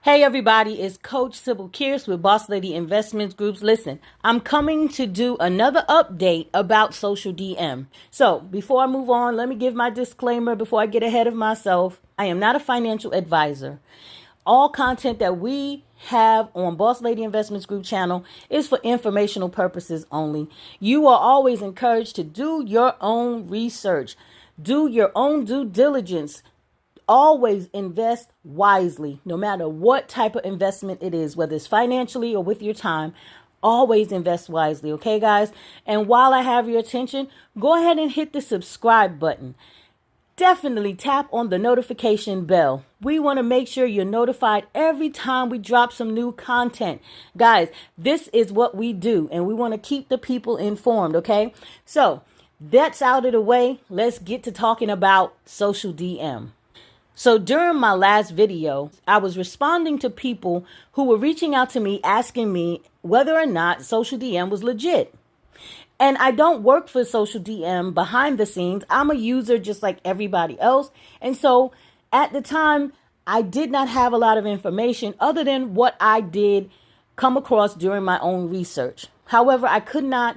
Hey everybody, it's Coach Sybil Kearse with Boss Lady Investments Groups. Listen, I'm coming to do another update about SocialDM. So before I move on, let me give my disclaimer before I get ahead of myself. I am not a financial advisor. All content that we have on Boss Lady Investments Group channel is for informational purposes only. You are always encouraged to do your own research, do your own due diligence. Always invest wisely, no matter what type of investment it is, whether it's financially or with your time. Always invest wisely, okay, guys? And while I have your attention, go ahead and hit the subscribe button. Definitely tap on the notification bell. We want to make sure you're notified every time we drop some new content. Guys, this is what we do, and we want to keep the people informed, okay? So that's out of the way. Let's get to talking about SocialDM. So during my last video, I was responding to people who were reaching out to me asking me whether or not SocialDM was legit. And I don't work for SocialDM behind the scenes. I'm a user just like everybody else. And so at the time, I did not have a lot of information other than what I did come across during my own research. However, I could not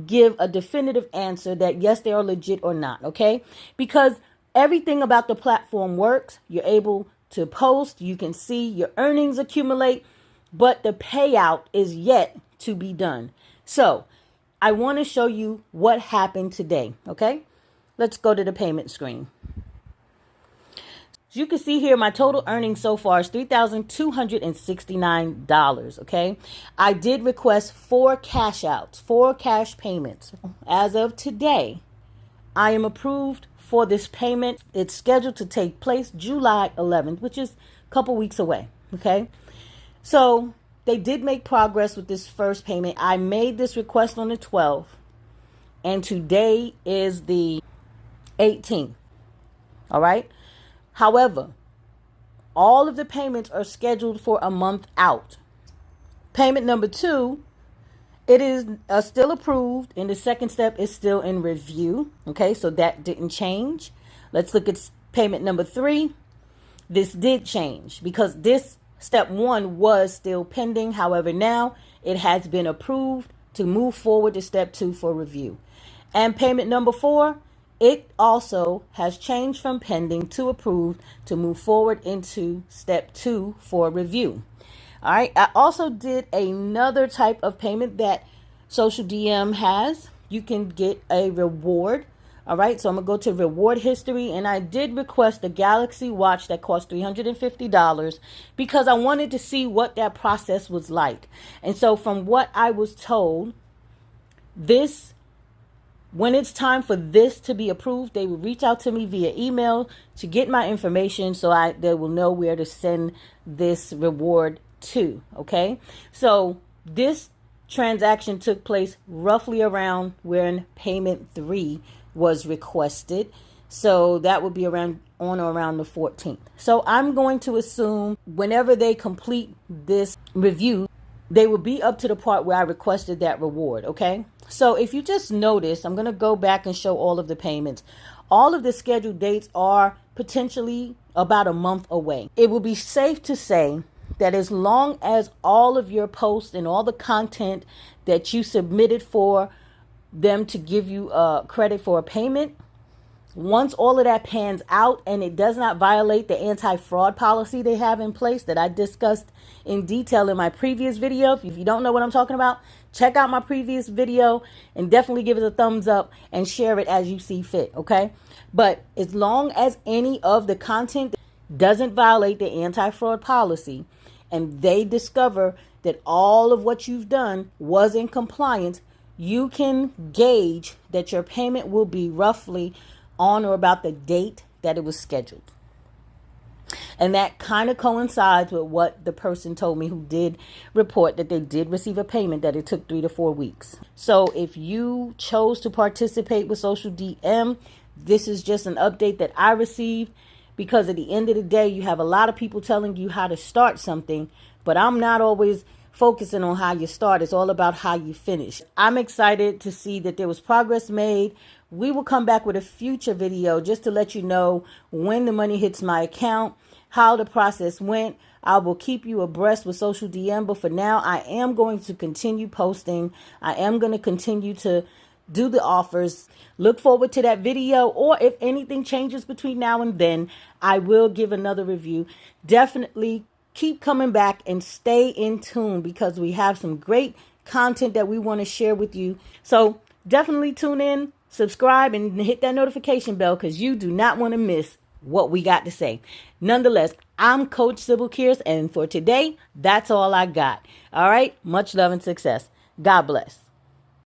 give a definitive answer that yes, they are legit or not, okay? Because everything about the platform works. You're able to post. You can see your earnings accumulate, but the payout is yet to be done. So I want to show you what happened today. Okay, let's go to the payment screen. As you can see here, my total earnings so far is $3,269. Okay, I did request 4 cash outs, 4 cash payments. As of today, I am approved for this payment. It's scheduled to take place July 11th, which is a couple weeks away. Okay. So they did make progress with this first payment. I made this request on the 12th, and today is the 18th. All right. However, all of the payments are scheduled for a month out. Payment number 2, it is still approved, and the second step is still in review. Okay, so that didn't change. Let's look at payment number 3. This did change because this step 1 was still pending. However, now it has been approved to move forward to step 2 for review. And payment number 4, it also has changed from pending to approved to move forward into step 2 for review. All right. I also did another type of payment that SocialDM has. You can get a reward. All right. So I'm going to go to reward history, and I did request a Galaxy watch that cost $350 because I wanted to see what that process was like. And so from what I was told, when it's time for this to be approved, they will reach out to me via email to get my information so they will know where to send this reward to. Okay, so this transaction took place roughly around when payment 3 was requested. So that would be around on or around the 14th. So I'm going to assume whenever they complete this review, they will be up to the part where I requested that reward. Okay, so if you just notice, I'm going to go back and show all of the payments. All of the scheduled dates are potentially about a month away. It will be safe to say that as long as all of your posts and all the content that you submitted for them to give you credit for a payment, once all of that pans out and it does not violate the anti-fraud policy they have in place that I discussed in detail in my previous video. If you don't know what I'm talking about, check out my previous video and definitely give it a thumbs up and share it as you see fit. Okay. But as long as any of the content doesn't violate the anti-fraud policy and they discover that all of what you've done was in compliance, you can gauge that your payment will be roughly on or about the date that it was scheduled. And that kind of coincides with what the person told me who did report that they did receive a payment, that it took 3 to 4 weeks. So if you chose to participate with SocialDM, this is just an update that I received, because at the end of the day, you have a lot of people telling you how to start something, but I'm not always focusing on how you start. It's all about how you finish. I'm excited to see that there was progress made. We will come back with a future video just to let you know when the money hits my account, how the process went. I will keep you abreast with SocialDM, but for now, I am going to continue posting. I am going to continue to do the offers. Look forward to that video, or if anything changes between now and then, I will give another review. Definitely keep coming back and stay in tune, because we have some great content that we want to share with you. So definitely tune in, subscribe, and hit that notification bell, because you do not want to miss what we got to say. Nonetheless, I'm Coach Sybil Kears, and for today, that's all I got. All right, much love and success. God bless.